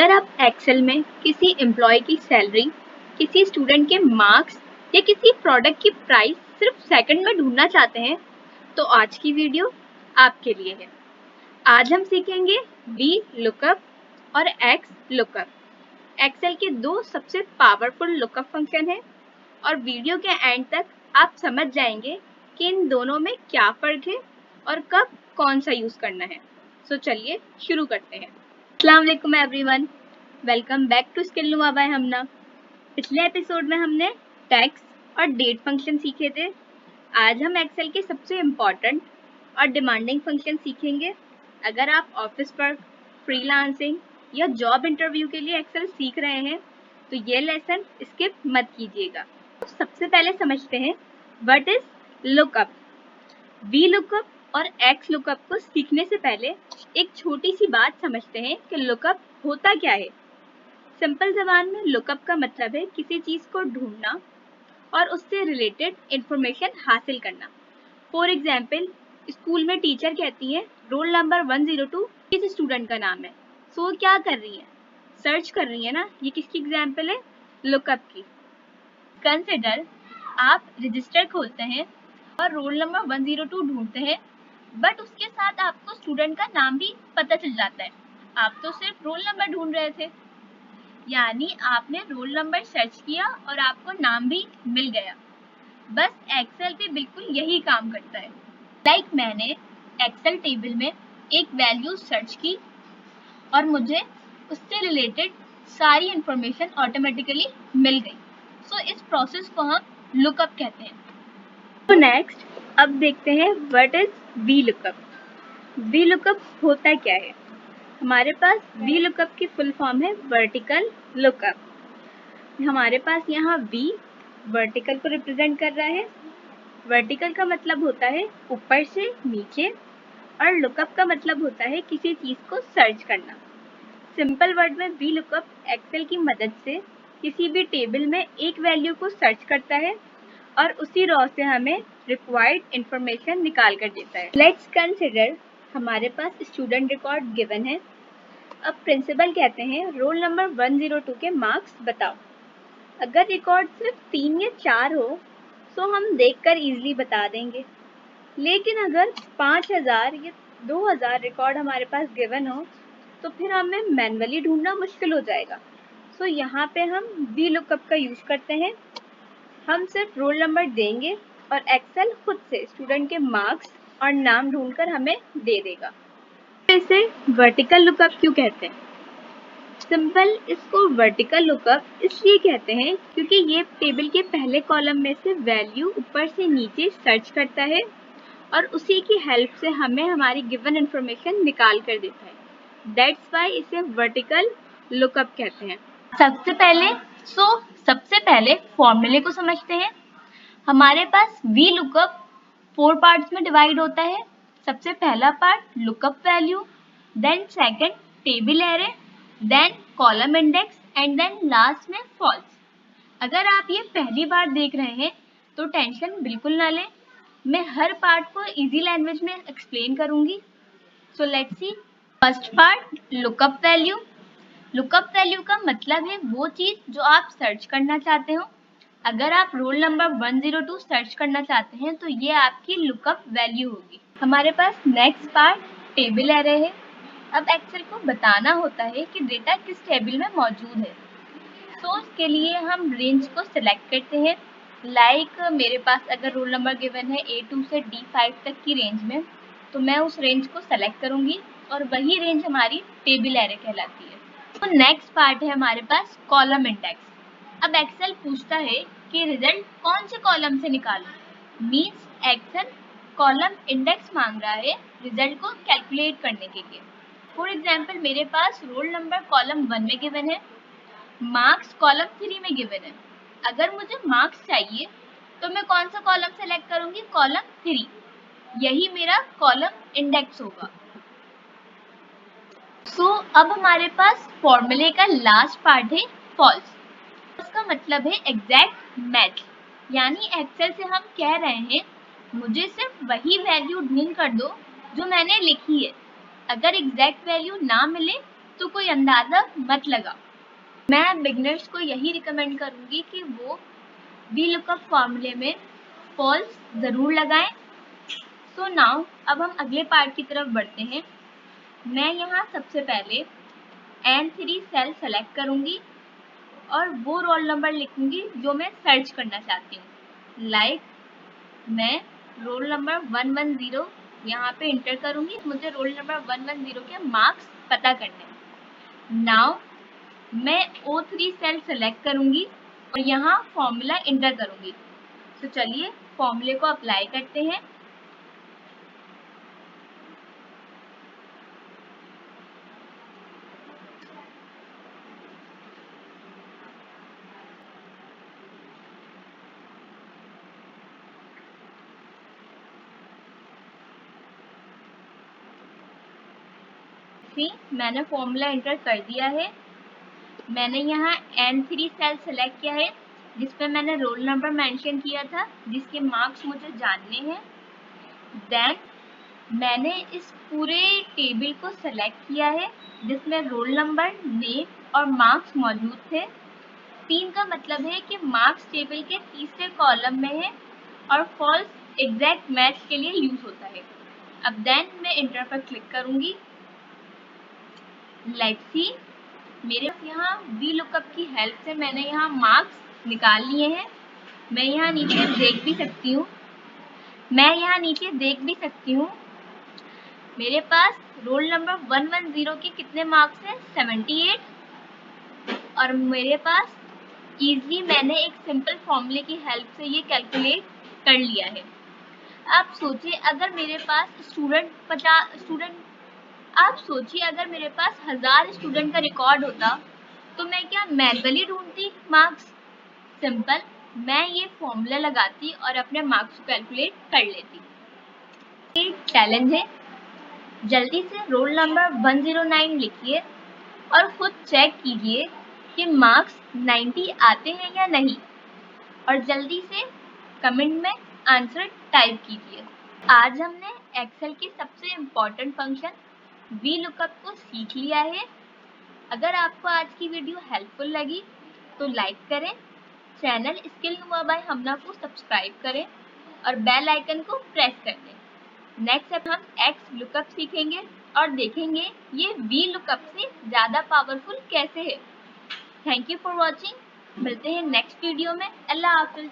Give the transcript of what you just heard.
अगर आप एक्सेल में किसी एम्प्लॉय की सैलरी, किसी स्टूडेंट के मार्क्स या किसी प्रोडक्ट की प्राइस सिर्फ सेकंड में ढूंढना चाहते हैं तो आज की वीडियो आपके लिए है। आज हम सीखेंगे वी लुकअप और एक्स लुकअप। एक्सेल के दो सबसे पावरफुल लुकअप फंक्शन है और वीडियो के एंड तक आप समझ जाएंगे कि इन दोनों में क्या फर्क है और कब कौन सा यूज करना है। तो चलिए शुरू करते हैं। अस्सलाम वालेकुम everyone, welcome back to skill नुमा बाय हमना। पिछले एपिसोड में हमने टैक्स और डेट फंक्शन सीखे थे। आज हम एक्सेल के सबसे इम्पॉर्टेंट और डिमांडिंग फंक्शन सीखेंगे। अगर आप ऑफिस वर्क, फ्रीलांसिंग या जॉब इंटरव्यू के लिए एक्सेल सीख रहे हैं तो ये लेसन स्किप मत कीजिएगा। तो सबसे पहले समझते हैं what is lookup. V lookup और एक्स लुकअप को सीखने से पहले एक छोटी सी बात समझते हैं कि लुकअप होता क्या है। सिंपल ज़बान में लुकअप का मतलब है किसी चीज़ को ढूंढना और उससे रिलेटेड इंफॉर्मेशन हासिल करना। फॉर एग्जाम्पल, स्कूल में टीचर कहती है रोल नंबर 102 किस स्टूडेंट का नाम है। सो क्या कर रही है? सर्च कर रही है ना। ये किसकी एग्जाम्पल है? लुकअप की। कंसिडर आप रजिस्टर खोलते हैं और रोल नंबर 102 ढूंढते हैं, बट उसके साथ आपको स्टूडेंट का नाम भी पता चल जाता है। आप तो सिर्फ रोल नंबर ढूंढ रहे थे, यानी आपने रोल नंबर सर्च किया और आपको नाम भी मिल गया। बस एक्सेल भी बिल्कुल यही काम करता है। लाइक मैंने एक्सेल टेबल में एक वैल्यू सर्च की और मुझे उससे रिलेटेड सारी इंफॉर्मेशन ऑटोमेटिकली मिल गई। सो इस प्रोसेस को हम लुकअप कहते हैं। तो नेक्स्ट अब देखते हैं what is V lookup. V lookup होता क्या है? हमारे पास वी लुकअप की फुल फॉर्म है वर्टिकल लुकअप। हमारे पास यहाँ वी वर्टिकल को रिप्रेजेंट कर रहा है। वर्टिकल का मतलब होता है ऊपर से नीचे और लुकअप का मतलब होता है किसी चीज को सर्च करना। सिंपल वर्ड में वी लुकअप एक्सेल की मदद से किसी भी टेबल में एक वैल्यू को सर्च करता है और उसी रॉ से हमें रिक्वायर्ड इंफॉर्मेशन निकाल कर देता है। लेट्स कंसिडर हमारे पास स्टूडेंट रिकॉर्ड गिवन है। अब प्रिंसिपल कहते हैं रोल नंबर 102 के मार्क्स बताओ। अगर रिकॉर्ड सिर्फ 3 या 4 हो तो हम देखकर इजीली बता देंगे, लेकिन अगर 5000 या 2000 रिकॉर्ड हमारे पास गिवन हो तो फिर हमें मैन्युअली ढूंढना मुश्किल हो जाएगा। सो यहाँ पे हम वी लुकअप का यूज करते हैं। हम सिर्फ रोल नंबर देंगे और एक्सेल खुद से स्टूडेंट के मार्क्स और नाम ढूंढकर हमें दे देगा। इसे वर्टिकल लुकअप क्यों कहते हैं? सिंपल, इसको वर्टिकल लुकअप इसलिए कहते हैं क्योंकि ये टेबल के पहले कॉलम में से वैल्यू ऊपर से नीचे सर्च करता है और उसी की हेल्प से हमें हमारी गिवन इंफॉर्मेशन निकाल कर देता है। दैट्स व्हाई इसे वर्टिकल लुकअप कहते हैं। सबसे पहले फॉर्मूले को समझते हैं। हमारे पास वी लुकअप 4 पार्ट्स में डिवाइड होता है। सबसे पहला part lookup value, then second table array, then column index and then last में फॉल्स। अगर आप ये पहली बार देख रहे हैं तो टेंशन बिल्कुल ना लें, मैं हर पार्ट को इजी लैंग्वेज में एक्सप्लेन करूंगी। So let's see. First part lookup value. Lookup value का मतलब है वो चीज जो आप सर्च करना चाहते हो। अगर आप रोल नंबर 102 सर्च करना चाहते हैं तो ये आपकी लुकअप वैल्यू होगी। हमारे पास नेक्स्ट पार्ट टेबल एरे है। अब एक्सेल को बताना होता है कि डेटा किस टेबल में मौजूद है। तो उसके लिए हम रेंज को सिलेक्ट करते हैं। लाइक मेरे पास अगर रोल नंबर गिवन है A2 से D5 तक की रेंज में, तो मैं उस रेंज को सेलेक्ट करूंगी और वही रेंज हमारी टेबल एरे कहलाती है। तो नेक्स्ट पार्ट है हमारे पास कॉलम इंडेक्स। अब एक्सेल पूछता है कि रिजल्ट कौन से कॉलम से निकालूं। मींस एक्सेल कॉलम इंडेक्स मांग रहा है रिजल्ट को कैलकुलेट करने के लिए। फॉर एग्जाम्पल, मेरे पास रोल नंबर कॉलम 1 में गिवन है, मार्क्स कॉलम 3 में गिवन है। अगर मुझे मार्क्स चाहिए तो मैं कौन सा कॉलम सेलेक्ट करूंगी? कॉलम 3। यही मेरा कॉलम इंडेक्स होगा। अब हमारे पास फॉर्मूले का लास्ट पार्ट है फॉल्स। उसका मतलब है एग्जैक्ट मैच, यानी एक्सेल से हम कह रहे हैं मुझे सिर्फ वही वैल्यू ढूंढ कर दो जो मैंने लिखी है। अगर एग्जैक्ट वैल्यू ना मिले तो कोई अंदाजा मत लगाओ। मैं बिगनर्स को यही रिकमेंड करूंगी कि वो VLOOKUP फॉर्मूले में फॉल्स जरूर लगाएं। सो नाउ अब हम अगले पार्ट की तरफ बढ़ते हैं। मैं यहाँ सबसे पहले N3 सेल सेलेक्ट करूंगी और वो रोल नंबर लिखूंगी जो मैं सर्च करना चाहती हूँ। लाइक मैं रोल नंबर 110 यहाँ पे इंटर करूंगी। मुझे रोल नंबर 110 के मार्क्स पता करने हैं। नाउ मैं O3 सेल सेलेक्ट करूंगी और यहाँ फॉर्मूला इंटर करूंगी। तो चलिए फॉर्मूले को अप्लाई करते हैं। मैंने फॉर्मूला एंटर कर दिया है। मैंने यहाँ N3 सेल सेलेक्ट किया है जिसपे मैंने रोल नंबर मेंशन किया था, जिसके मार्क्स मुझे जानने हैं। देन मैंने इस पूरे टेबल को सेलेक्ट किया है जिसमें रोल नंबर, नेम और मार्क्स मौजूद थे। 3 का मतलब है कि मार्क्स टेबल के तीसरे कॉलम में है और फॉल्स एग्जैक्ट मैच के लिए यूज होता है। अब देन मैं इंटर पर क्लिक करूंगी। लेट्स सी, मेरे यहाँ VLOOKUP की हेल्प से मैंने यहाँ मार्क्स निकाल लिए हैं। मैं यहाँ नीचे देख भी सकती हूँ मेरे पास रोल नंबर 110 के कितने मार्क्स हैं, 78। और मेरे पास इजीली मैंने एक सिंपल फॉर्मूले की हेल्प से ये कैलकुलेट कर लिया है। आप सोचिए अगर मेरे पास अगर मेरे पास 1000 स्टूडेंट का रिकॉर्ड होता तो मैं क्या मैनुअली ढूंढती मार्क्स? सिंपल, मैं ये फॉर्मूला लगाती और अपने मार्क्स को कैलकुलेट कर लेती। ये चैलेंज है, जल्दी से रोल नंबर 109 लिखिए और खुद चेक कीजिए कि मार्क्स 90 आते हैं या नहीं, और जल्दी से कमेंट में आंसर टाइप कीजिए। आज हमने एक्सेल के सबसे इम्पोर्टेंट फंक्शन VLOOKUP को सीख लिया है। अगर आपको आज की वीडियो हेल्पफुल लगी तो लाइक करें, चैनल स्किल नुमा बाय हमना को सब्सक्राइब करें और बेल आइकन को प्रेस कर दें। नेक्स्ट अब हम XLOOKUP सीखेंगे और देखेंगे ये VLOOKUP से ज़्यादा पावरफुल कैसे है। Thank you for watching. मिलते हैं नेक्स्ट वीडियो में। अल्लाह हाफिज।